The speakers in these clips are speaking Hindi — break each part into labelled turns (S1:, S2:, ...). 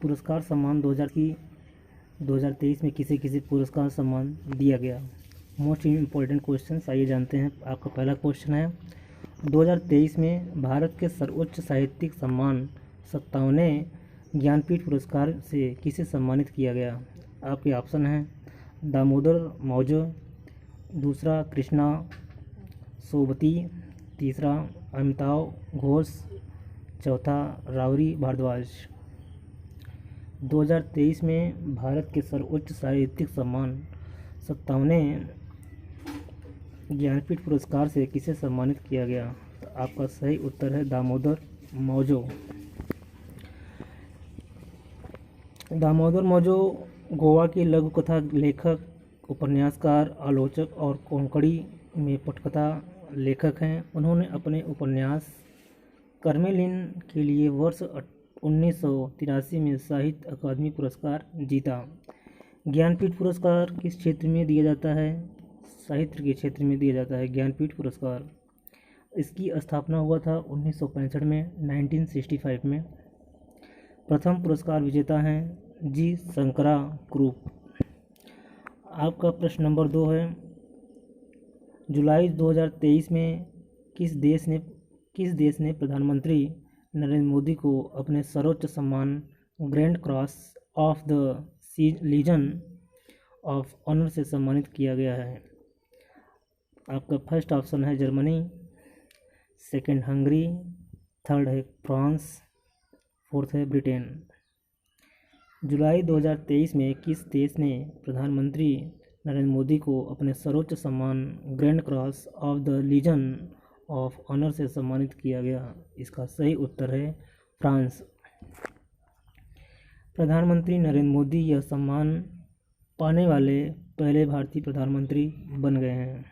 S1: पुरस्कार सम्मान 2023 में किसे किसे पुरस्कार सम्मान दिया गया। मोस्ट इम्पोर्टेंट क्वेश्चन आइए जानते हैं। आपका पहला क्वेश्चन है 2023 में भारत के सर्वोच्च साहित्यिक सम्मान 57वें ज्ञानपीठ पुरस्कार से किसे सम्मानित किया गया। आपके ऑप्शन हैं दामोदर मौजो, दूसरा कृष्णा सोबती, तीसरा अमिताभ घोष, चौथा रावरी भारद्वाज। 2023 में भारत के सर्वोच्च साहित्यिक सम्मान 57वें ज्ञानपीठ पुरस्कार से किसे सम्मानित किया गया। तो आपका सही उत्तर है दामोदर मौजो। दामोदर मौजो गोवा के लघु कथा लेखक, उपन्यासकार, आलोचक और कोंकणी में पटकथा लेखक हैं। उन्होंने अपने उपन्यास कर्मेलिन के लिए वर्ष 1983 में साहित्य अकादमी पुरस्कार जीता। ज्ञानपीठ पुरस्कार किस क्षेत्र में दिया जाता है। साहित्य के क्षेत्र में दिया जाता है ज्ञानपीठ पुरस्कार। इसकी स्थापना हुआ था 1965 में 1965 में। प्रथम पुरस्कार विजेता हैं जी शंकरा ग्रुप। आपका प्रश्न नंबर 2 है जुलाई 2023 में किस देश ने प्रधानमंत्री नरेंद्र मोदी को अपने सर्वोच्च सम्मान grand cross of the Legion of Honour से सम्मानित किया गया है। आपका फर्स्ट ऑप्शन है जर्मनी, सेकंड हंगरी, थर्ड है फ्रांस, फोर्थ है ब्रिटेन। जुलाई 2023 में किस देश ने प्रधानमंत्री नरेंद्र मोदी को अपने सर्वोच्च सम्मान grand cross of the Legion of Honour से सम्मानित किया गया। इसका सही उत्तर है फ्रांस। प्रधानमंत्री नरेंद्र मोदी यह सम्मान पाने वाले पहले भारतीय प्रधानमंत्री बन गए हैं।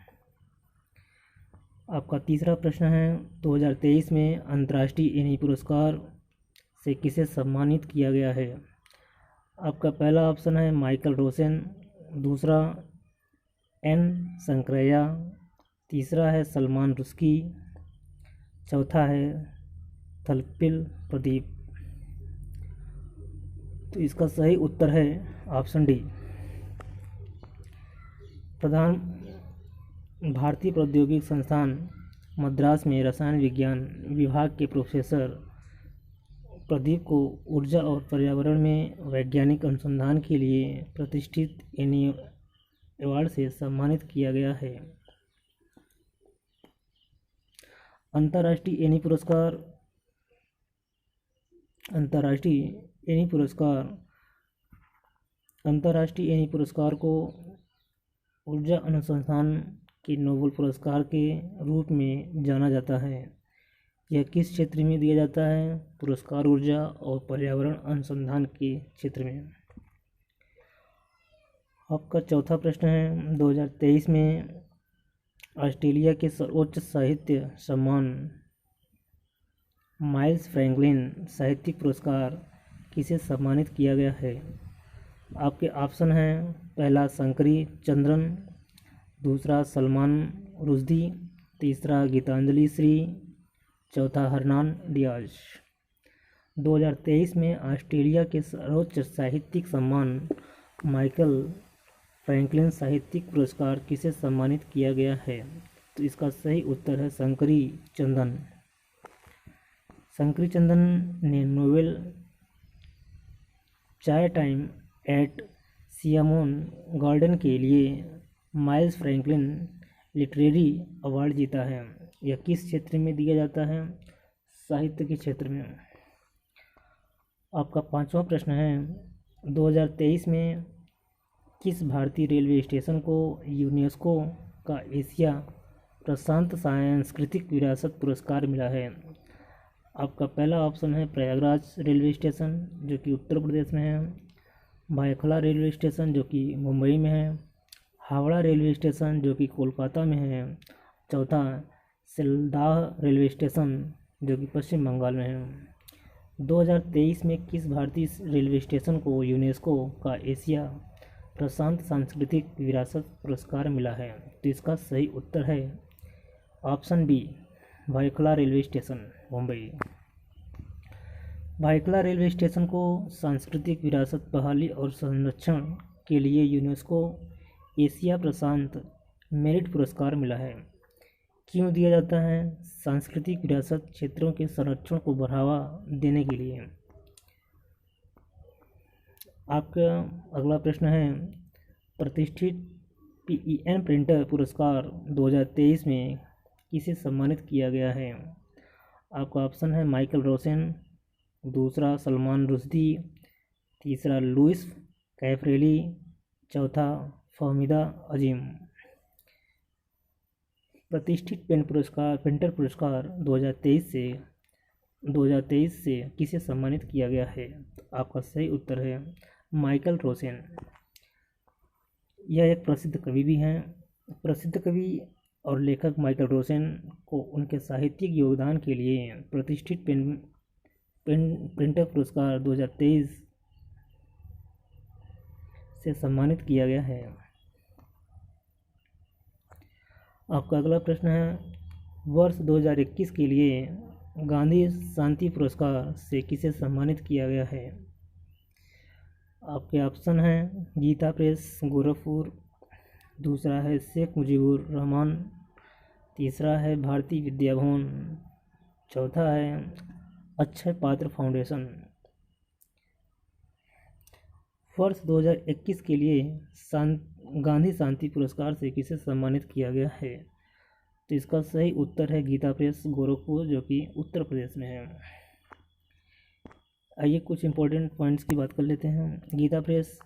S1: आपका तीसरा प्रश्न है 2023 में अंतर्राष्ट्रीय एनी पुरस्कार से किसे सम्मानित किया गया है। आपका पहला ऑप्शन है माइकल रोसेन, दूसरा एन शंकरैया, तीसरा है सलमान रुश्दी, चौथा है थलपिल प्रदीप। तो इसका सही उत्तर है ऑप्शन डी। भारतीय प्रौद्योगिकी संस्थान मद्रास में रसायन विज्ञान विभाग के प्रोफेसर प्रदीप को ऊर्जा और पर्यावरण में वैज्ञानिक अनुसंधान के लिए प्रतिष्ठित एनी अवार्ड से सम्मानित किया गया है। अंतर्राष्ट्रीय एनी पुरस्कार को ऊर्जा अनुसंधान के नोबेल पुरस्कार के रूप में जाना जाता है। यह किस क्षेत्र में दिया जाता है। पुरस्कार ऊर्जा और पर्यावरण अनुसंधान के क्षेत्र में। आपका चौथा प्रश्न है 2023 में ऑस्ट्रेलिया के सर्वोच्च साहित्य सम्मान माइल्स फ्रैंकलिन साहित्यिक पुरस्कार किसे सम्मानित किया गया है। आपके ऑप्शन हैं पहला शंकरी चंद्रन, दूसरा सलमान रुश्दी, तीसरा गीतांजलि श्री, चौथा हरनान डियाज। 2023 में ऑस्ट्रेलिया के सर्वोच्च साहित्यिक सम्मान माइकल फ्रैंकलिन साहित्यिक पुरस्कार किसे सम्मानित किया गया है। तो इसका सही उत्तर है शंकरी चंदन। शंकरी चंदन ने नोवेल चाय टाइम एट सियामोन गार्डन के लिए माइल्स फ्रैंकलिन लिटरेरी अवार्ड जीता है। यह किस क्षेत्र में दिया जाता है। साहित्य के क्षेत्र में। आपका पांचवा प्रश्न है 2023 में किस भारतीय रेलवे स्टेशन को यूनेस्को का एशिया प्रशांत सांस्कृतिक विरासत पुरस्कार मिला है। आपका पहला ऑप्शन है प्रयागराज रेलवे स्टेशन जो कि उत्तर प्रदेश में है, भायखला रेलवे स्टेशन जो कि मुंबई में है, हावड़ा रेलवे स्टेशन जो कि कोलकाता में है, चौथा सिलदाह रेलवे स्टेशन जो कि पश्चिम बंगाल में है। 2023 में किस भारतीय रेलवे स्टेशन को यूनेस्को का एशिया प्रशांत सांस्कृतिक विरासत पुरस्कार मिला है। तो इसका सही उत्तर है option B Byculla railway station Mumbai. Byculla railway station को सांस्कृतिक विरासत बहाली और संरक्षण के लिए यूनेस्को एशिया प्रशांत मेरिट पुरस्कार मिला है। क्यों दिया जाता है? सांस्कृतिक विरासत क्षेत्रों के संरक्षण को बढ़ावा देने के लिए। आपका अगला प्रश्न है, प्रतिष्ठित PEN प्रिंटर पुरस्कार 2023 में किसे सम्मानित किया गया है? आपका ऑप्शन है माइकल रोसेन, दूसरा सलमान रुश्दी, तीसरा लुइस कैफरेली, चौथा फहमीदा अजीम। प्रतिष्ठित प्रिंटर पुरस्कार 2023 से किसे सम्मानित किया गया है? तो आपका सही उत्तर है माइकल रोसेन। यह एक प्रसिद्ध कवि भी हैं। प्रसिद्ध कवि और लेखक माइकल रोसेन को उनके साहित्यिक योगदान के लिए प्रतिष्ठित प्रिंटर पुरस्कार 2023 से सम्मानित किया गया है। आपका अगला प्रश्न है, वर्ष 2021 के लिए गांधी शांति पुरस्कार से किसे सम्मानित किया गया है? आपके ऑप्शन हैं गीता प्रेस गोरखपुर, दूसरा है शेख मुजीबुर रहमान, तीसरा है भारतीय विद्या भवन, चौथा है अक्षय पात्र फाउंडेशन। वर्ष 2021 के लिए गांधी शांति पुरस्कार से किसे सम्मानित किया गया है? तो इसका सही उत्तर है गीता प्रेस गोरखपुर, जो कि उत्तर प्रदेश में है। आइए कुछ इम्पोर्टेंट पॉइंट्स की बात कर लेते हैं। गीता प्रेस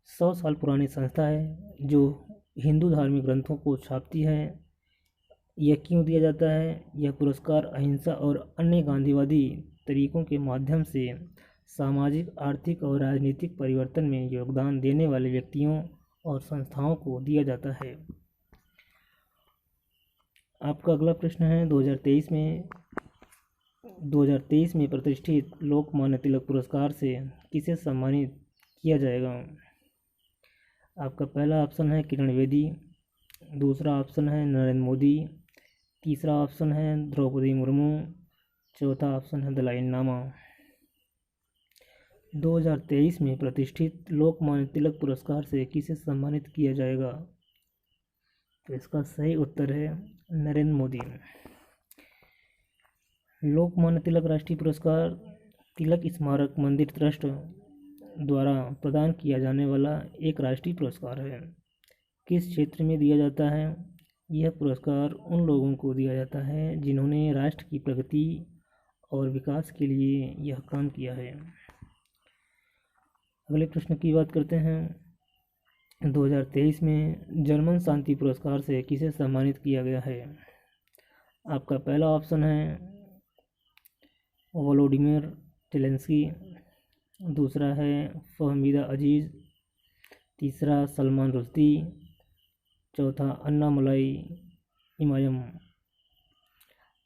S1: 100 साल पुरानी संस्था है जो हिंदू धार्मिक ग्रंथों को छापती है। यह क्यों दिया जाता है? यह पुरस्कार अहिंसा और अन्य गांधीवादी तरीकों के माध्यम से सामाजिक, आर्थिक और राजनीतिक परिवर्तन में योगदान देने वाले व्यक्तियों और संस्थाओं को दिया जाता है। आपका अगला प्रश्न है, 2023 में प्रतिष्ठित लोकमान्य तिलक पुरस्कार से किसे सम्मानित किया जाएगा? आपका पहला ऑप्शन है किरण बेदी, दूसरा ऑप्शन है नरेंद्र मोदी, तीसरा ऑप्शन है द्रौपदी मुर्मू, चौथा ऑप्शन है दलाई लामा। 2023 में प्रतिष्ठित लोकमान्य तिलक पुरस्कार से किसे सम्मानित किया जाएगा? तो इसका सही उत्तर है नरेंद्र मोदी। लोकमान्य तिलक राष्ट्रीय पुरस्कार तिलक स्मारक मंदिर ट्रस्ट द्वारा प्रदान किया जाने वाला एक राष्ट्रीय पुरस्कार है। किस क्षेत्र में दिया जाता है? यह पुरस्कार उन लोगों को दिया जाता है जिन्होंने राष्ट्र की प्रगति और विकास के लिए यह काम किया है। अगले प्रश्न की बात करते हैं। 2023 में जर्मन शांति पुरस्कार से किसे सम्मानित किया गया है? आपका पहला ऑप्शन है वोलोडिमिर जेलेंस्की, दूसरा है फहमीदा अजीज, तीसरा सलमान रुश्दी, चौथा अन्ना मलाई इमायम।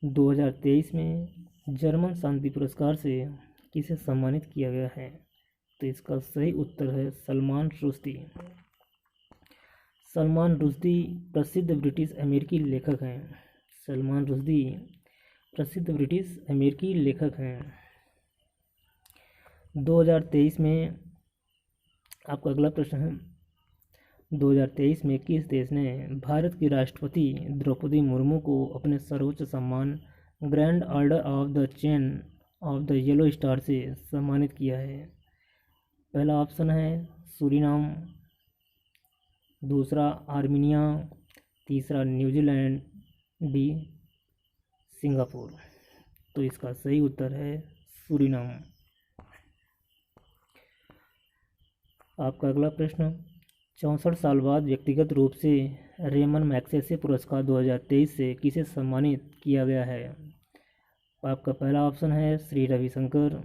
S1: 2023 में जर्मन शांति पुरस्कार से किसे सम्मानित किया गया है? तो इसका सही उत्तर है सलमान रुश्दी। सलमान रुश्दी प्रसिद्ध ब्रिटिश अमेरिकी लेखक हैं। सलमान रुश्दी प्रसिद्ध ब्रिटिश अमेरिकी लेखक हैं। 2023 में आपका अगला प्रश्न है, 2023 में किस देश ने भारत की राष्ट्रपति द्रौपदी मुर्मू को अपने सर्वोच्च सम्मान grand order of the chain of the yellow star से सम्मानित किया है? पहला ऑप्शन है सूरीनाम, दूसरा आर्मीनिया, तीसरा न्यूजीलैंड, डी सिंगापुर। तो इसका सही उत्तर है सूरीनाम। आपका अगला प्रश्न, 64 साल बाद व्यक्तिगत रूप से रेमन मैग्सेसे पुरस्कार 2023 से किसे सम्मानित किया गया है? आपका पहला ऑप्शन है श्री रविशंकर,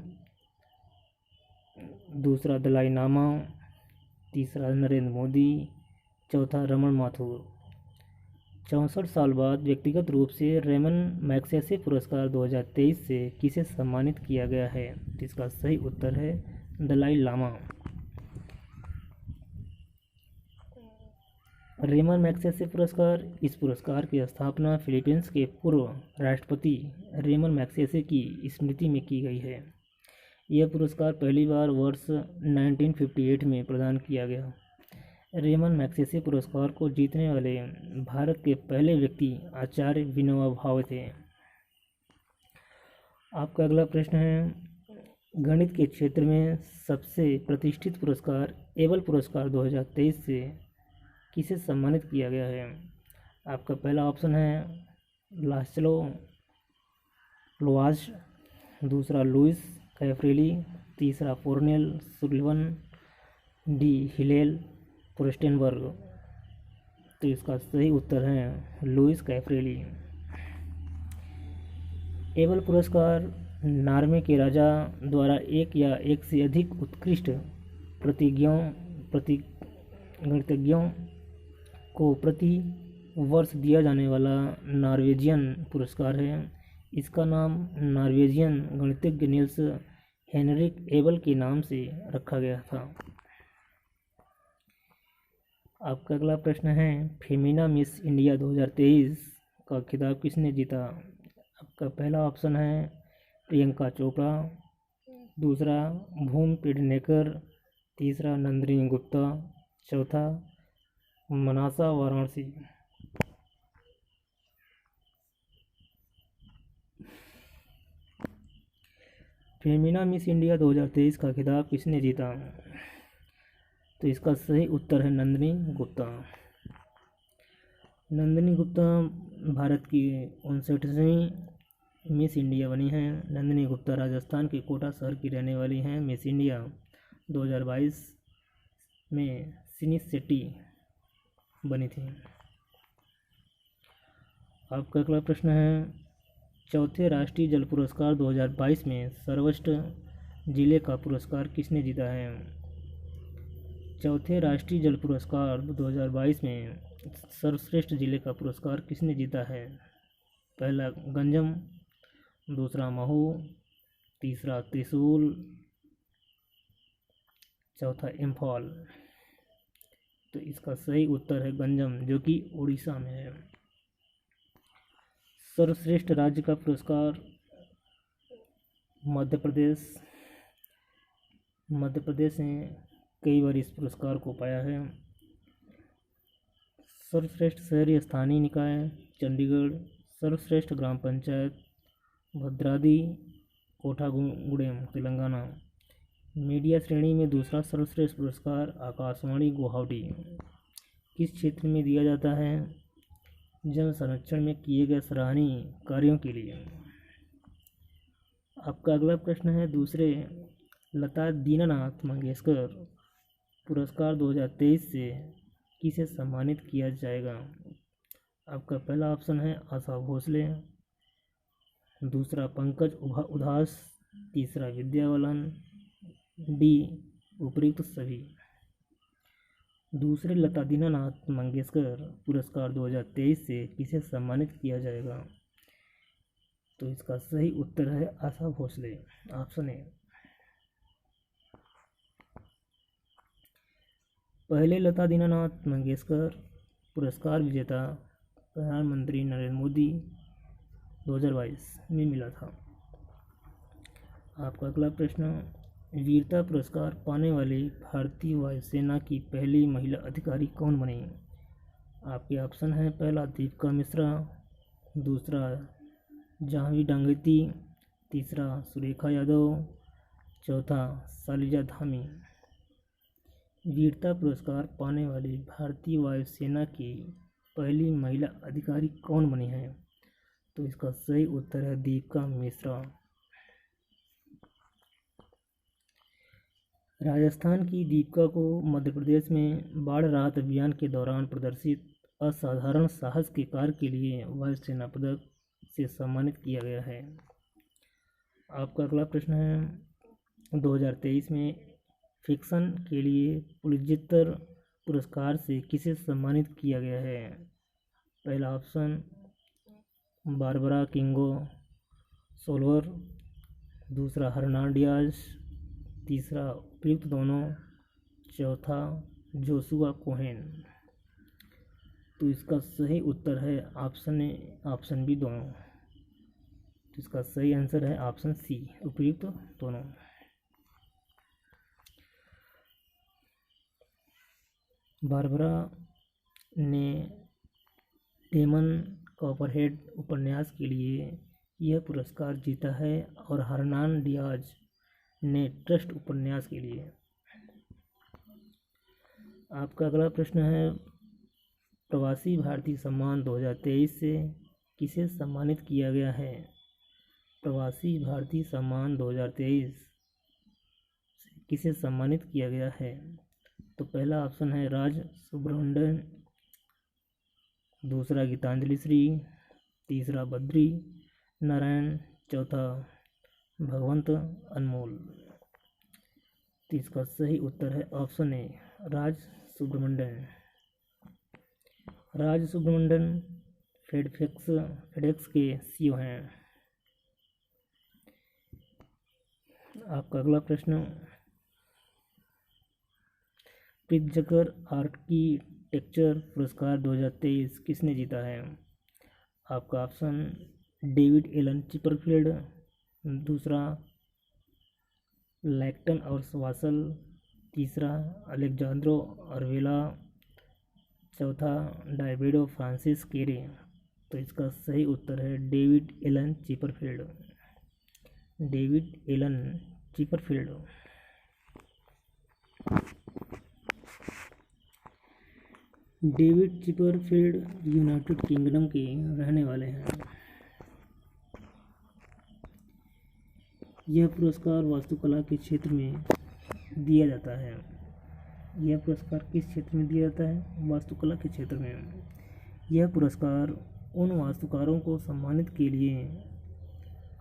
S1: दूसरा दलाई लामा, तीसरा नरेंद्र मोदी, चौथा रमन माथुर। 64 साल बाद व्यक्तिगत रूप से रेमन मैग्सेसे पुरस्कार 2023 से किसे सम्मानित किया गया है? इसका सही उत्तर है दलाई लामा। रेमन मैग्सेसे पुरस्कार, इस पुरस्कार की स्थापना फिलीपींस के पूर्व राष्ट्रपति रेमन मैग्सेसे की स्मृति में की गई है। यह पुरस्कार पहली बार वर्ष 1958 में प्रदान किया गया। रेमन मैग्सेसे पुरस्कार को जीतने वाले भारत के पहले व्यक्ति आचार्य विनोबा भावे थे। आपका अगला प्रश्न है, गणित के क्षेत्र में सबसे प्रतिष्ठित पुरस्कार एबल पुरस्कार 2023 से किसे सम्मानित किया गया है? आपका पहला ऑप्शन है लास्लो लोआज, दूसरा लुइस कैफ्रेली, तीसरा कोर्नेल सुलिवन, डी हिलेल पुरस्टेनबर्ग। तो इसका सही उत्तर है लुइस कैफ्रेली। एबल पुरस्कार नॉर्वे के राजा द्वारा एक या एक से अधिक उत्कृष्ट गणितज्ञों को प्रति वर्ष दिया जाने वाला नॉर्वेजियन पुरस्कार है। इसका नाम नॉर्वेजियन गणितज्ञ निल्स हेनरिक एबल के नाम से रखा गया था। आपका अगला प्रश्न है, फेमिना मिस इंडिया 2023 का खिताब किसने जीता? आपका पहला ऑप्शन है प्रियंका चोपड़ा, दूसरा भूमि पेडनेकर, तीसरा नंदिनी गुप्ता, चौथा मनासा वाराणसी। फेमिना मिस इंडिया 2023 का खिताब किसने जीता? तो इसका सही उत्तर है नंदिनी गुप्ता। नंदिनी गुप्ता भारत की 59वीं मिस इंडिया बनी हैं। नंदिनी गुप्ता राजस्थान के कोटा शहर की रहने वाली हैं। मिस इंडिया 2022 में सिनी शेट्टी बनी थी। आपका अगला प्रश्न है, चौथे राष्ट्रीय जल पुरस्कार 2022 में सर्वश्रेष्ठ जिले का पुरस्कार किसने जीता है? चौथे राष्ट्रीय जल पुरस्कार 2022 में सर्वश्रेष्ठ जिले का पुरस्कार किसने जीता है? पहला गंजम, दूसरा महू, तीसरा त्रिशूल, चौथा इम्फाल। तो इसका सही उत्तर है गंजम, जो कि उड़ीसा में है। सर्वश्रेष्ठ राज्य का पुरस्कार मध्य प्रदेश ने कई बार इस पुरस्कार को पाया है। सर्वश्रेष्ठ शहरी स्थानीय निकाय चंडीगढ़, सर्वश्रेष्ठ ग्राम पंचायत भद्राद्री कोठागुडेम तेलंगाना। मीडिया श्रेणी में दूसरा सर्वश्रेष्ठ पुरस्कार आकाशवाणी गुवाहाटी किस क्षेत्र में दिया जाता है? जन संरक्षण में किए गए सराहनीय कार्यों के लिए। आपका अगला प्रश्न है, दूसरे लता दीनानाथ मंगेशकर पुरस्कार 2023 से किसे सम्मानित किया जाएगा? आपका पहला ऑप्शन है आशा भोसले, दूसरा पंकज उधास, तीसरा विद्या बालन, डी उपयुक्त सभी। दूसरे लता दीनानाथ मंगेशकर पुरस्कार 2023 से किसे सम्मानित किया जाएगा? तो इसका सही उत्तर है आशा भोसले, ऑप्शन ए। पहले लता दीनानाथ मंगेशकर पुरस्कार विजेता प्रधानमंत्री नरेंद्र मोदी 2022 में मिला था। आपका अगला प्रश्न, वीरता पुरस्कार पाने वाली भारतीय वायुसेना की पहली महिला अधिकारी कौन बनी? आपके ऑप्शन है, पहला दीपिका मिश्रा, दूसरा जाह्नवी डांगती, तीसरा सुरेखा यादव, चौथा शालिजा धामी। वीरता पुरस्कार पाने वाली भारतीय वायुसेना की पहली महिला अधिकारी कौन बनी है? तो इसका सही उत्तर है दीपिका मिश्रा। राजस्थान की दीपिका को मध्य प्रदेश में बाढ़ राहत अभियान के दौरान प्रदर्शित असाधारण साहस के कार्य के लिए वायुसेना पदक से सम्मानित किया गया है। आपका अगला प्रश्न है, 2023 में फिक्शन के लिए पुलित्जर पुरस्कार से किसे सम्मानित किया गया है? पहला ऑप्शन बारबरा किंगो सोल्वर, दूसरा हर्नान डियाज, तीसरा उपयुक्त दोनों, चौथा जोशुआ कोहेन। तो इसका सही उत्तर है ऑप्शन ए, ऑप्शन बी दोनों। तो इसका सही आंसर है ऑप्शन सी, उपयुक्त दोनों। बारबरा ने डेमन कॉपरहेड उपन्यास के लिए यह पुरस्कार जीता है और हरनान डियाज ने ट्रस्ट उपन्यास के लिए। आपका अगला प्रश्न है, प्रवासी भारतीय सम्मान 2023 से किसे सम्मानित किया गया है? प्रवासी भारतीय सम्मान 2023 से किसे सम्मानित किया गया है? तो पहला ऑप्शन है राज सुब्रमण्यन, दूसरा गीतांजलि श्री, तीसरा बद्री नारायण, चौथा भगवंत अनमोल। तो इसका सही उत्तर है option A, Raj Subramanian. Raj Subramanian FedEx के सीईओ हैं। आपका अगला प्रश्न, प्रित्जकर आर्किटेक्चर पुरस्कार 2023 किसने जीता है? आपका ऑप्शन डेविड एलन चिपरफील्ड, दूसरा लैक्टन और वासल, तीसरा अलेक्जांद्रो अरवेला, चौथा डाविडो फ्रांसिस केरे। तो इसका सही उत्तर है David Alan Chipperfield. David Alan Chipperfield. David Chipperfield United Kingdom के रहने वाले हैं। यह पुरस्कार वास्तुकला के क्षेत्र में दिया जाता है। यह पुरस्कार किस क्षेत्र में दिया जाता है? वास्तुकला के क्षेत्र में। यह पुरस्कार उन वास्तुकारों को सम्मानित के लिए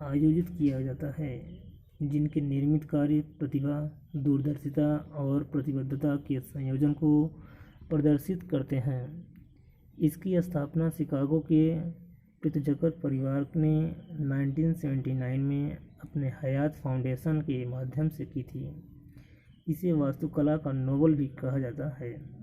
S1: आयोजित किया जाता है जिनके निर्मित कार्य प्रतिभा, दूरदर्शिता और प्रतिबद्धता के संयोजन को प्रदर्शित करते हैं। इसकी स्थापना शिकागो के प्रित्जकर परिवार ने 1979 में अपने हयात फाउंडेशन के माध्यम से की थी। इसे वास्तुकला का नोबेल भी कहा जाता है।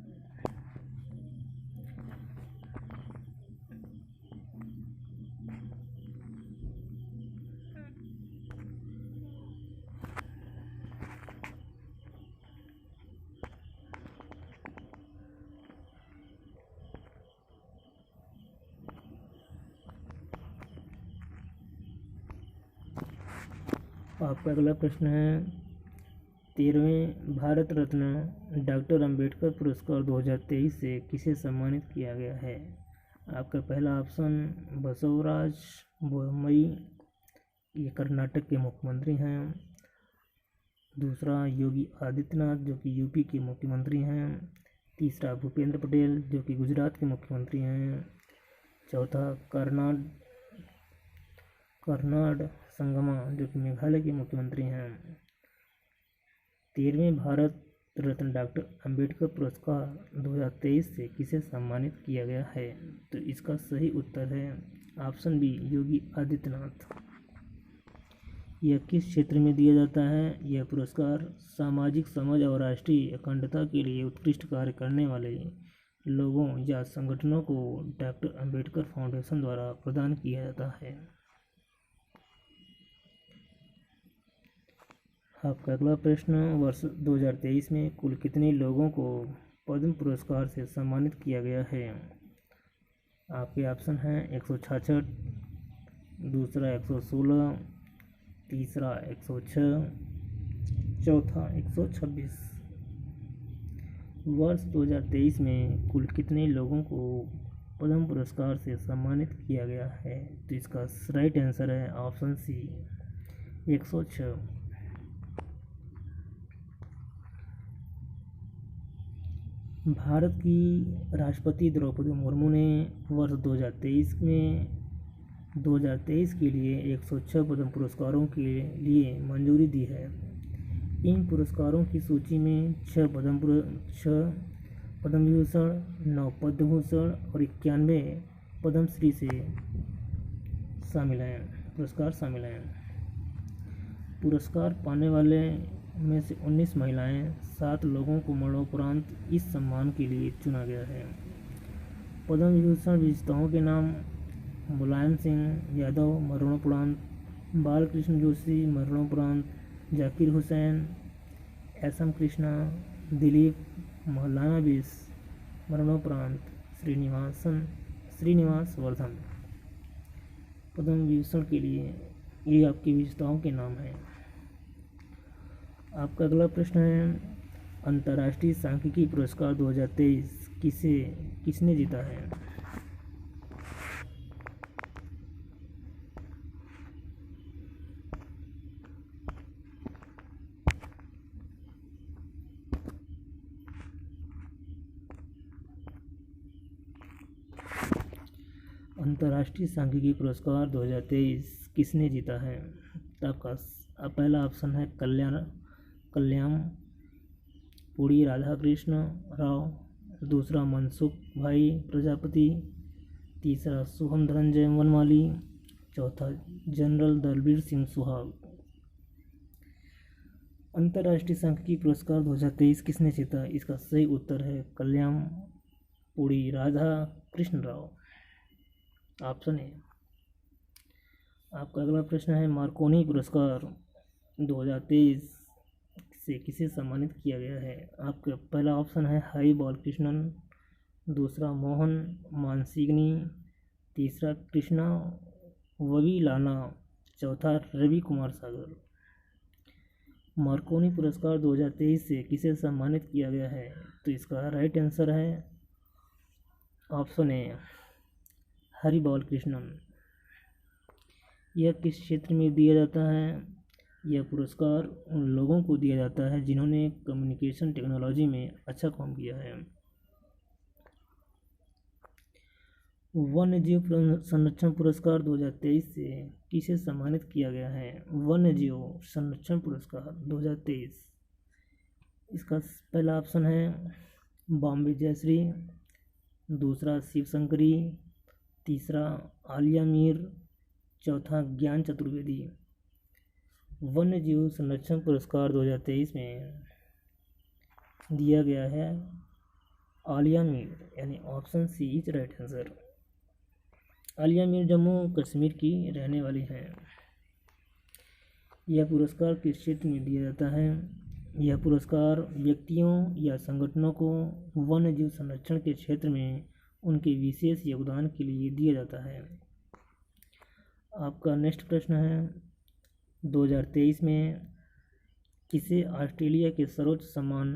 S1: आपका अगला प्रश्न है, 13वें भारत रत्न डॉक्टर अंबेडकर पुरस्कार 2023 से किसे सम्मानित किया गया है? आपका पहला ऑप्शन बसवराज बोम्मई, ये कर्नाटक के मुख्यमंत्री हैं। दूसरा योगी आदित्यनाथ जो कि यूपी के मुख्यमंत्री हैं। तीसरा भूपेंद्र पटेल जो कि गुजरात के मुख्यमंत्री हैं। चौथा कर्नाड संगमा जो कि मेघालय के मुख्यमंत्री हैं। 13वें भारत रत्न डॉक्टर अंबेडकर पुरस्कार 2023 से किसे सम्मानित किया गया है? तो इसका सही उत्तर है ऑप्शन बी, योगी आदित्यनाथ। यह किस क्षेत्र में दिया जाता है? यह पुरस्कार सामाजिक समझ और राष्ट्रीय अखंडता के लिए उत्कृष्ट कार्य करने वाले लोगों या संगठनों को डॉक्टर अंबेडकर फाउंडेशन द्वारा प्रदान किया जाता है। आपका अगला प्रश्न, वर्ष 2023 में कुल कितने लोगों को पद्म पुरस्कार से सम्मानित किया गया है? आपके ऑप्शन हैं 166, दूसरा 116, तीसरा 106, चौथा 126। वर्ष 2023 में कुल कितने लोगों को पद्म पुरस्कार से सम्मानित किया गया है? तो इसका राइट आंसर है ऑप्शन सी, 106। भारत की राष्ट्रपति द्रौपदी मुर्मू ने वर्ष 2023 के लिए 106 पद्म पुरस्कारों के लिए मंजूरी दी है। इन पुरस्कारों की सूची में 6 पद्म विभूषण, 9 पद्म भूषण और 91 पद्मश्री से पुरस्कार शामिल हैं। पुरस्कार पाने वाले में से 19 महिलाएं, 7 लोगों को मरणोपरांत इस सम्मान के लिए चुना गया है। पद्म विभूषण विजेताओं के नाम मुलायम सिंह यादव मरणोपरांत, बालकृष्ण जोशी मरणोपरांत, जाकिर हुसैन, एसएम कृष्णा, दिलीप मौलाना बिस मरणोपरांत श्रीनिवास वर्धन। पद्म विभूषण के लिए ये आपके विजेताओं के नाम हैं। आपका अगला प्रश्न है, अंतर्राष्ट्रीय सांख्यिकी पुरस्कार 2023 किसने जीता है? अंतर्राष्ट्रीय सांख्यिकी पुरस्कार 2023 किसने जीता है? आपका पहला ऑप्शन है कल्याण पुरी राधाकृष्ण राव, दूसरा मनसुख भाई प्रजापति, तीसरा शुभम धनंजय वनमाली, चौथा जनरल दलबीर सिंह सुहाग। अंतर्राष्ट्रीय सांख्यिकी पुरस्कार 2023 किसने जीता? इसका सही उत्तर है कल्याण पुरी राधाकृष्ण राव, ऑप्शन ए। आपका अगला प्रश्न है, मार्कोनी पुरस्कार 2023 से किसे सम्मानित किया गया है? आपका पहला ऑप्शन है हरि बालकृष्णन, दूसरा मोहन मानसिंगनी, तीसरा कृष्णा ववीलाना, चौथा रवि कुमार सागर। मार्कोनी पुरस्कार 2023 से किसे सम्मानित किया गया है? तो इसका राइट आंसर है ऑप्शन ए हरि बालकृष्णन। यह किस क्षेत्र में दिया जाता है? यह पुरस्कार उन लोगों को दिया जाता है जिन्होंने कम्युनिकेशन टेक्नोलॉजी में अच्छा काम किया है। वन्यजीव संरक्षण पुरस्कार 2023 से किसे सम्मानित किया गया है? वन्यजीव संरक्षण पुरस्कार 2023, इसका पहला ऑप्शन है बॉम्बे जयश्री, दूसरा शिवशंकरी, तीसरा आलिया मीर, चौथा ज्ञान चतुर्वेदी। वन्यजीव संरक्षण पुरस्कार 2023 में दिया गया है आलिया मीर, यानी option C is right answer. Aliya Mir Jammu Kashmir की रहने वाली हैं। यह पुरस्कार किस क्षेत्र में दिया जाता है? यह पुरस्कार व्यक्तियों या संगठनों को वन्यजीव संरक्षण के क्षेत्र में उनके विशेष योगदान के लिए दिया जाता है। आपका नेक्स्ट प्रश्न है, 2023 में किसे ऑस्ट्रेलिया के सर्वोच्च सम्मान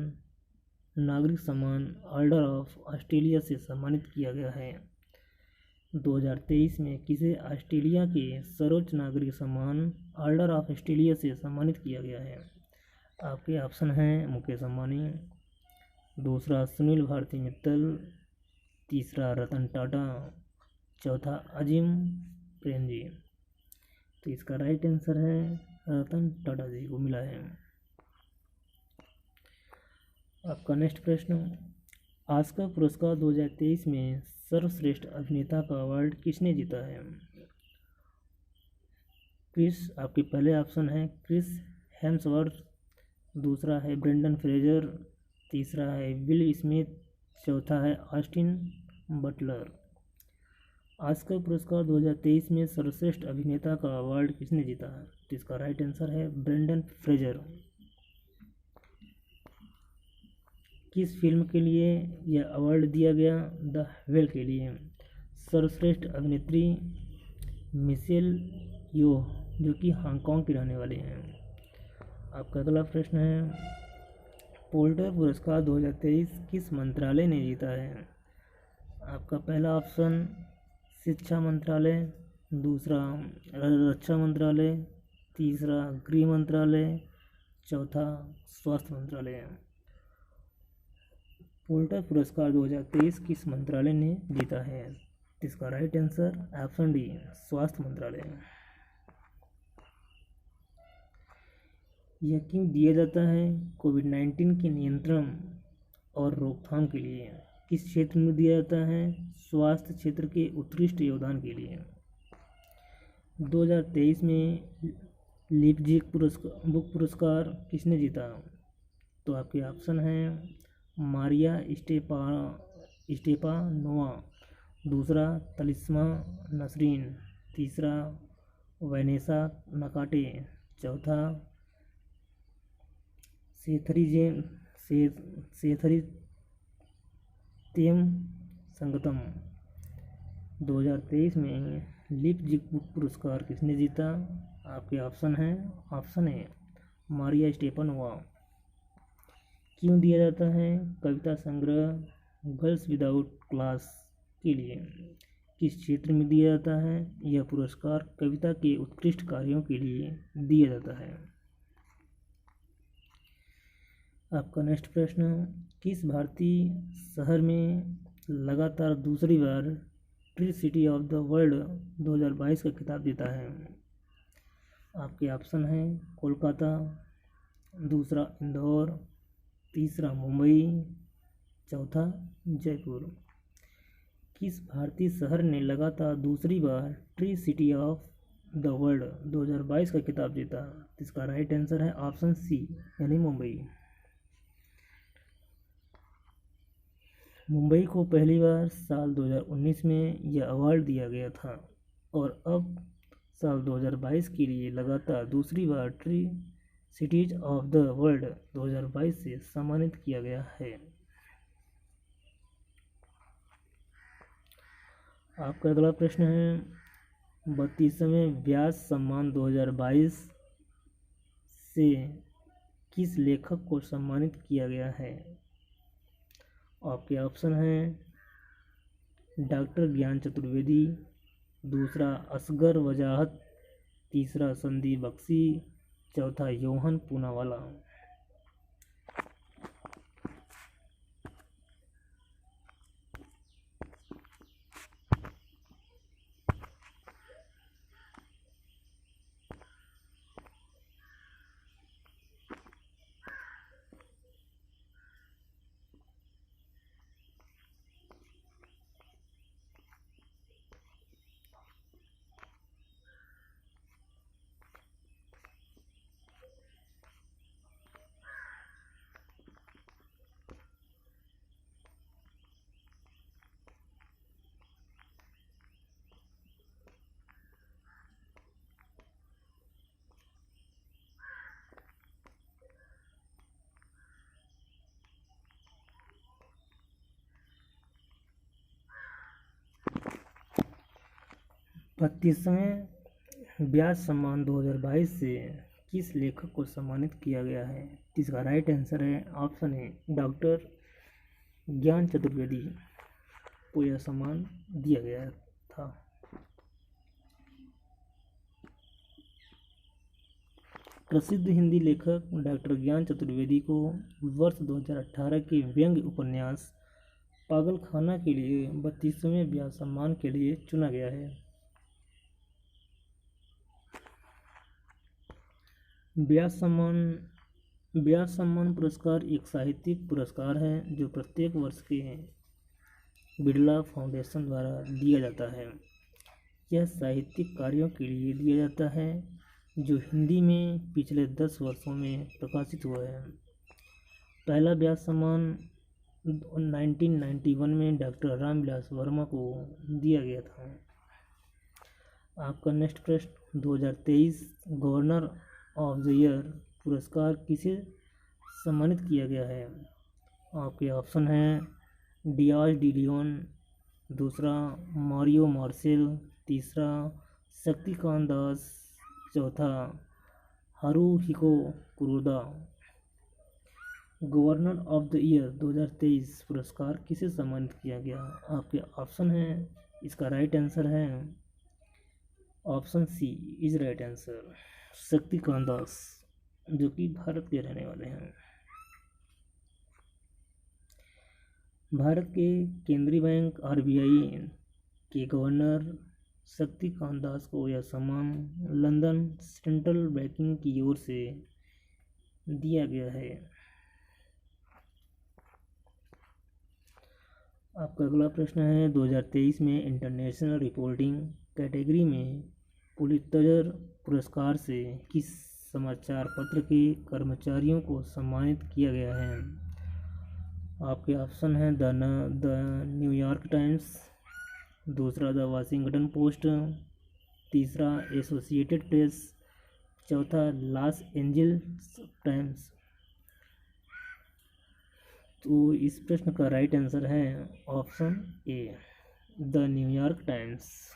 S1: नागरिक सम्मान ऑर्डर ऑफ ऑस्ट्रेलिया से सम्मानित किया गया है? 2023 में किसे ऑस्ट्रेलिया के सर्वोच्च नागरिक सम्मान ऑर्डर ऑफ ऑस्ट्रेलिया से सम्मानित किया गया है? आपके ऑप्शन हैं मुकेश अंबानी, दूसरा सुनील भारती मित्तल, तीसरा रतन टाटा, चौथा अजीम प्रेमजी। तो इसका राइट आंसर है रतन टाटा जी को मिला है। आपका नेक्स्ट प्रश्न, ऑस्कर पुरस्कार 2023 में सर्वश्रेष्ठ अभिनेता का अवार्ड किसने जीता है? आपके पहले ऑप्शन है क्रिस हेम्सवर्थ, दूसरा है ब्रेंडन फ्रेजर, तीसरा है विल स्मिथ, चौथा है ऑस्टिन बटलर। ऑस्कर पुरस्कार 2023 में सर्वश्रेष्ठ अभिनेता का अवार्ड किसने जीता है? तो इसका राइट आंसर है ब्रेंडन फ्रेजर। किस फिल्म के लिए यह अवार्ड दिया गया? द वेल के लिए। सर्वश्रेष्ठ अभिनेत्री मिशेल यो, जो कि हांगकांग की रहने वाली हैं। आपका अगला प्रश्न है, पोल्टर पुरस्कार 2023 किस मंत्रालय ने जीता है? आपका पहला ऑप्शन शिक्षा मंत्रालय, दूसरा रक्षा मंत्रालय, तीसरा गृह मंत्रालय, चौथा स्वास्थ्य मंत्रालय। पोल्टर पुरस्कार 2023 किस मंत्रालय ने जीता है? इसका राइट आंसर ऑप्शन डी स्वास्थ्य मंत्रालय। यह क्यों दिया जाता है? कोविड-19 के नियंत्रण और रोकथाम के लिए। किस क्षेत्र में दिया जाता है? स्वास्थ्य क्षेत्र के उत्कृष्ट योगदान के लिए। 2023 में लिपजिग बुक पुरस्कार किसने जीता? तो आपके ऑप्शन हैं मारिया स्टेपानोवा, दूसरा तलिस्मा नसरीन, तीसरा वैनेसा नकाटे, चौथा सेथरी सत्यम संगतम। 2023 में लिपजिग बुक पुरस्कार किसने जीता? आपके ऑप्शन हैं, ऑप्शन ए मारिया स्टेपनोवा। क्यों दिया जाता है? कविता संग्रह गर्ल्स विदाउट क्लास के लिए। किस क्षेत्र में दिया जाता है? यह पुरस्कार कविता के उत्कृष्ट कार्यों के लिए दिया जाता है। आपका नेक्स्ट प्रश्न, किस भारतीय शहर में लगातार दूसरी बार tree city of the world 2022 का खिताब जीता है? आपके ऑप्शन हैं, कोलकाता, दूसरा इंदौर, तीसरा मुंबई, चौथा जयपुर। किस भारतीय शहर ने लगातार दूसरी बार tree city of the world 2022 का खिताब जीता? इसका राइट आंसर है ऑप्शन सी यानी मुंबई। मुंबई को पहली बार साल 2019 में यह अवार्ड दिया गया था और अब साल 2022 के लिए लगातार दूसरी बार tree cities of the world 2022 से सम्मानित किया गया है। आपका अगला प्रश्न है, 32वें व्यास सम्मान 2022 से किस लेखक को सम्मानित किया गया है? आपके ऑप्शन हैं, डॉक्टर ज्ञान चतुर्वेदी, दूसरा असगर वजाहत, तीसरा संदीप बख्शी, चौथा योहन पूनावाला। बत्तीसवें व्यास सम्मान 2022 से किस लेखक को सम्मानित किया गया है? इसका राइट आंसर है ऑप्शन ए डॉक्टर ज्ञान चतुर्वेदी को यह सम्मान दिया गया था। प्रसिद्ध हिंदी लेखक डॉक्टर ज्ञान चतुर्वेदी को वर्ष 2018 के व्यंग्य उपन्यास पागलखाना के लिए 32वें व्यास सम्मान के लिए चुना गया है। व्यास सम्मान पुरस्कार एक साहित्यिक पुरस्कार है जो प्रत्येक वर्ष के बिड़ला फाउंडेशन द्वारा दिया जाता है। यह साहित्यिक कार्यों के लिए दिया जाता है जो हिंदी में पिछले 10 वर्षों में प्रकाशित हुआ है। पहला व्यास सम्मान 1991 में डॉक्टर रामविलास वर्मा को दिया गया था। आपका नेक्स्ट प्रश्न, 2023 गवर्नर ऑफ द ईयर पुरस्कार किसे सम्मानित किया गया है? आपके ऑप्शन हैं, डियाज डी लियोन, दूसरा मारियो मार्सेल, तीसरा शक्तिकांत दास, चौथा Haruhiko Kuroda. Governor of the year 2023 पुरस्कार किसे सम्मानित किया गया? आपके ऑप्शन हैं, इसका राइट आंसर है option C is right answer, Shaktikanta Das, जो कि भारत के रहने वाले हैं। भारत के केंद्रीय बैंक आरबीआई के गवर्नर शक्तिकांत दास को यह सम्मान लंदन सेंट्रल बैंकिंग की ओर से दिया गया है। आपका अगला प्रश्न है, 2023 में इंटरनेशनल रिपोर्टिंग कैटेगरी में पुलित्जर पुरस्कार से किस समाचार पत्र के कर्मचारियों को सम्मानित किया गया है? आपके ऑप्शन हैं, द न्यूयॉर्क टाइम्स, दूसरा द वाशिंगटन पोस्ट, तीसरा एसोसिएटेड प्रेस, चौथा लॉस एंजल्स टाइम्स। तो इस प्रश्न का राइट आंसर है option A, the New York times.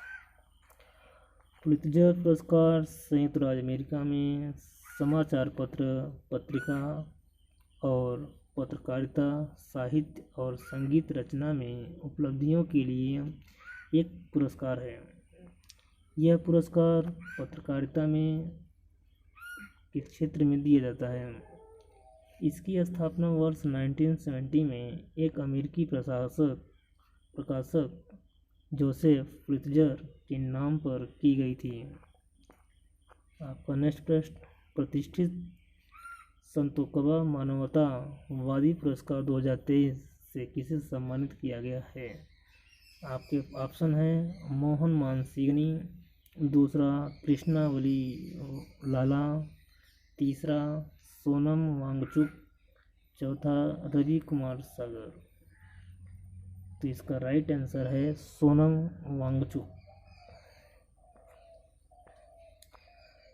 S1: Pulitzer पुरस्कार संयुक्त राज्य अमेरिका में समाचार पत्र, पत्रिका और पत्रकारिता, साहित्य और संगीत रचना में उपलब्धियों के लिए एक पुरस्कार है। यह पुरस्कार पत्रकारिता में के क्षेत्र में दिया जाता है। इसकी स्थापना वर्ष 1970 में एक अमेरिकी प्रकाशक जोसेफ पुलित्जर के नाम पर की गई थी। आपका नेक्स्ट प्रश्न, प्रतिष्ठित संतोकबा मानवतावादी पुरस्कार 2023 से किसे सम्मानित किया गया है? आपके ऑप्शन है मोहन मानसिंघनी, दूसरा कृष्णावली लाला, तीसरा सोनम वांगचुक, चौथा रवि कुमार सागर। तो इसका राइट आंसर है सोनम वांगचुक।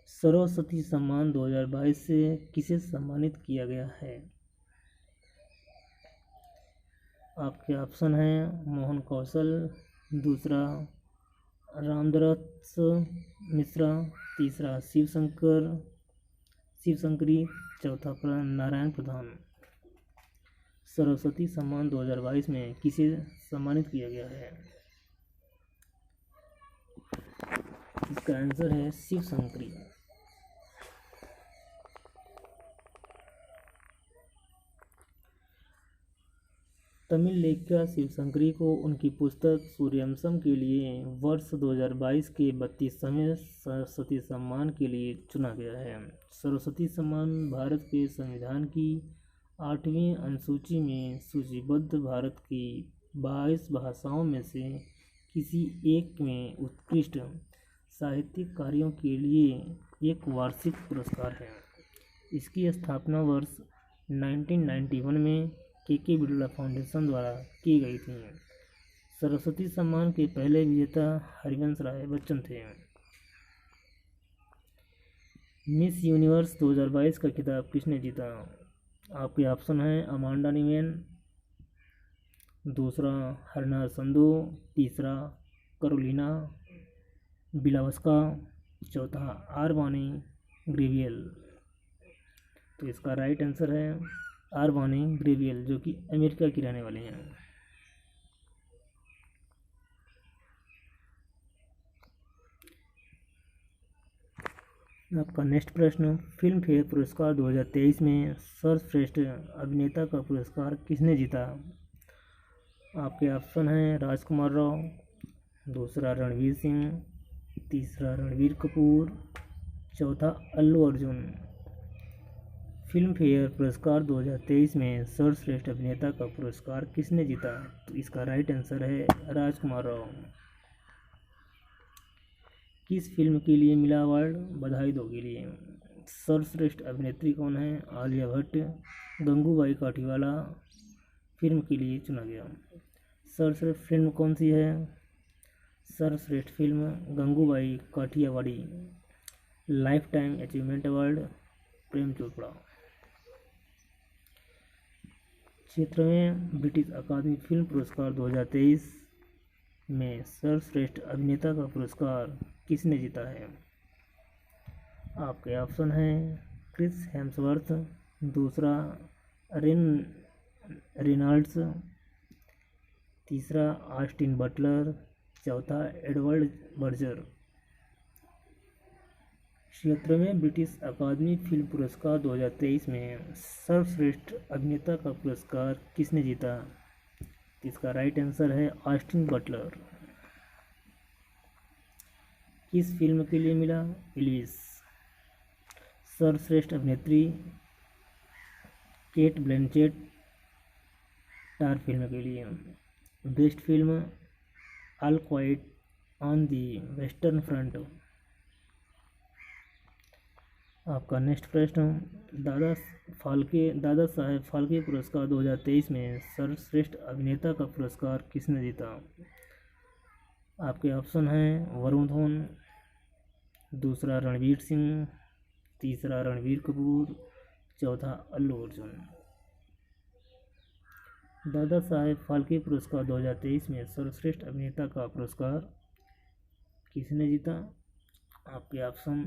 S1: सरस्वती सम्मान 2022 से किसे सम्मानित किया गया है? आपके ऑप्शन है मोहन कौशल, दूसरा रामदरस मिश्रा, तीसरा शिवशंकरी, चौथा नारायण प्रधान। सरस्वती सम्मान 2022 में किसे सम्मानित किया गया है? इसका आंसर है शिवशंकरी। तमिल लेखिका शिवशंकरी को उनकी पुस्तक सूर्यवंशम के लिए वर्ष 2022 के 32वें सरस्वती सम्मान के लिए चुना गया है। सरस्वती सम्मान भारत के संविधान की 8वीं अनुसूची में सूचीबद्ध भारत की 22 भाषाओं में से किसी एक में उत्कृष्ट साहित्यिक कार्यों के लिए एक वार्षिक पुरस्कार है। इसकी स्थापना वर्ष 1991 में के बिरला फाउंडेशन द्वारा की गई थी। सरस्वती सम्मान के पहले विजेता हरिवंश राय बच्चन थे। मिस यूनिवर्स 2022 का खिताब किसने जीता? आपके ऑप्शन है अमांडा न्यूमैन, दूसरा हरनाज संधू, तीसरा कैरोलिना बिलावस्का, चौथा आरबानी ग्रेवियल। तो इसका राइट आंसर है आरबानी ग्रेवियल, जो कि अमेरिका की रहने वाली हैं। आपका नेक्स्ट प्रश्न, फिल्म फेयर पुरस्कार 2023 में सर्वश्रेष्ठ अभिनेता का पुरस्कार किसने जीता? आपके ऑप्शन हैं राजकुमार राव, दूसरा रणवीर सिंह, तीसरा रणवीर कपूर, चौथा अल्लू अर्जुन। फिल्म फेयर पुरस्कार 2023 में सर्वश्रेष्ठ अभिनेता का पुरस्कार किसने जीता? तो इसका राइट आंसर है राजकुमार राव। किस फिल्म के लिए मिला अवार्ड? बधाई दो के लिए। सर्वश्रेष्ठ अभिनेत्री कौन है? आलिया भट्ट। गंगूबाई काठीवाला फिल्म के लिए चुना गया। सर्वश्रेष्ठ फिल्म कौन सी है? सर्वश्रेष्ठ film Gangubai Kathiawadi. Lifetime achievement award Prem Chopra. क्षेत्र में ब्रिटिश अकादमी फिल्म पुरस्कार 2023 में सर्वश्रेष्ठ अभिनेता का पुरस्कार किसने जीता है? आपके ऑप्शन हैं क्रिस हेम्सवर्थ, दूसरा रेनॉल्ड्स, तीसरा ऑस्टिन बटलर, चौथा एडवर्ड बर्जर। क्षेत्र में ब्रिटिश अकादमी फिल्म पुरस्कार 2023 में सर्वश्रेष्ठ अभिनेता का पुरस्कार किसने जीता? इसका राइट आंसर है ऑस्टिन बटलर। किस फिल्म के लिए मिला? एलिस। सर्वश्रेष्ठ अभिनेत्री केट ब्लैंचेट टार फिल्म के लिए। Best film all quite on the western front. आपका नेक्स्ट प्रश्न, दादा साहेब फाल्के पुरस्कार 2023 में सर्वश्रेष्ठ अभिनेता का पुरस्कार किसने जीता? आपके ऑप्शन हैं वरुण धवन, दूसरा रणवीर सिंह, तीसरा रणवीर कपूर, चौथा अल्लू अर्जुन। दादा साहेब फाल्के पुरस्कार 2023 में सर्वश्रेष्ठ अभिनेता का पुरस्कार किसने जीता? आपके ऑप्शन,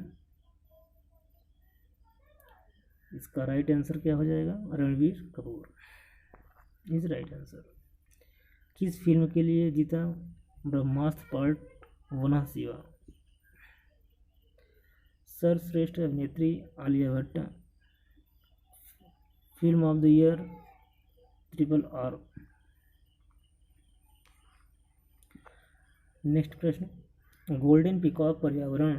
S1: इसका राइट आंसर क्या हो जाएगा? Ranbir Kapoor is right answer. किस फिल्म के लिए जीता ब्रह्मास्त्र पार्ट 1 शिवा? सर्वश्रेष्ठ अभिनेत्री Alia Bhatt. Film of the year RRR। Next प्रश्न, गोल्डन पीकॉक पर्यावरण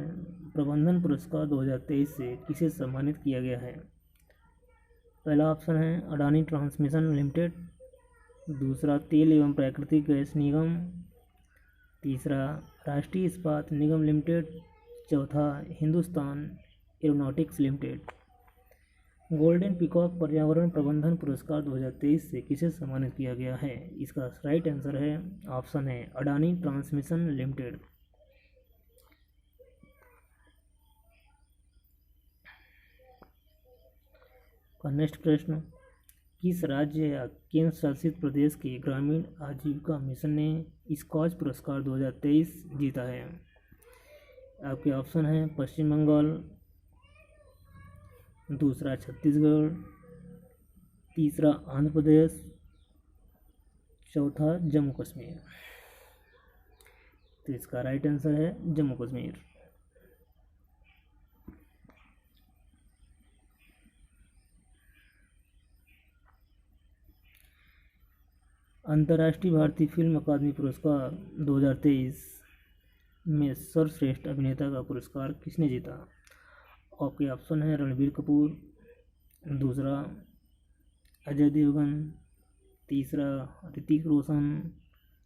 S1: प्रबंधन पुरस्कार 2023 से किसे सम्मानित किया गया है? पहला ऑप्शन है अडानी ट्रांसमिशन लिमिटेड, दूसरा तेल एवं प्राकृतिक गैस निगम, तीसरा राष्ट्रीय इस्पात निगम लिमिटेड, चौथा Hindustan aeronautics limited. Golden peacock पर्यावरण प्रबंधन पुरस्कार 2023 से किसे सम्मानित किया गया है? इसका राइट आंसर है ऑप्शन है अडानी ट्रांसमिशन लिमिटेड। का नेक्स्ट प्रश्न, किस राज्य या केंद्र शासित प्रदेश के ग्रामीण आजीविका मिशन ने स्कॉच पुरस्कार 2023 जीता है? आपके ऑप्शन हैं पश्चिम बंगाल, दूसरा छत्तीसगढ़, तीसरा आंध्र प्रदेश, चौथा जम्मू कश्मीर। तो इसका राइट आंसर है जम्मू कश्मीर। अंतर्राष्ट्रीय भारतीय फिल्म अकादमी पुरस्कार 2023 में सर्वश्रेष्ठ अभिनेता का पुरस्कार किसने जीता? आपके ऑप्शन है रणबीर कपूर, दूसरा अजय देवगन, तीसरा ऋतिक रोशन,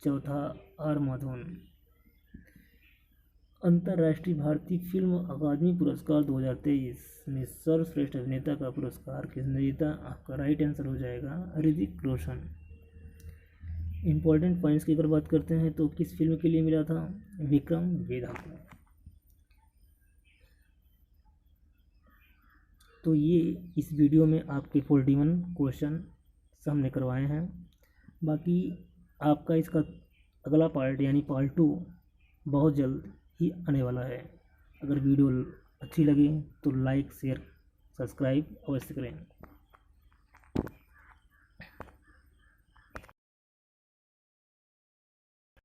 S1: चौथा आर माधवन। अंतर्राष्ट्रीय भारतीय फिल्म अकादमी पुरस्कार 2023 में सर्वश्रेष्ठ अभिनेता का पुरस्कार किसने जीता? आपका राइट आंसर हो जाएगा ऋतिक रोशन। इम्पोर्टेंट पॉइंट्स की अगर बात करते हैं तो किस फिल्म के लिए मिला था? विक्रम वेधा को। तो ये इस वीडियो में आपके 41 क्वेश्चन सामने करवाए हैं। बाकी आपका इसका अगला पार्ट यानी पार्ट 2 बहुत जल्द ही आने वाला है। अगर वीडियो अच्छी लगे तो लाइक शेयर सब्सक्राइब अवश्य करें।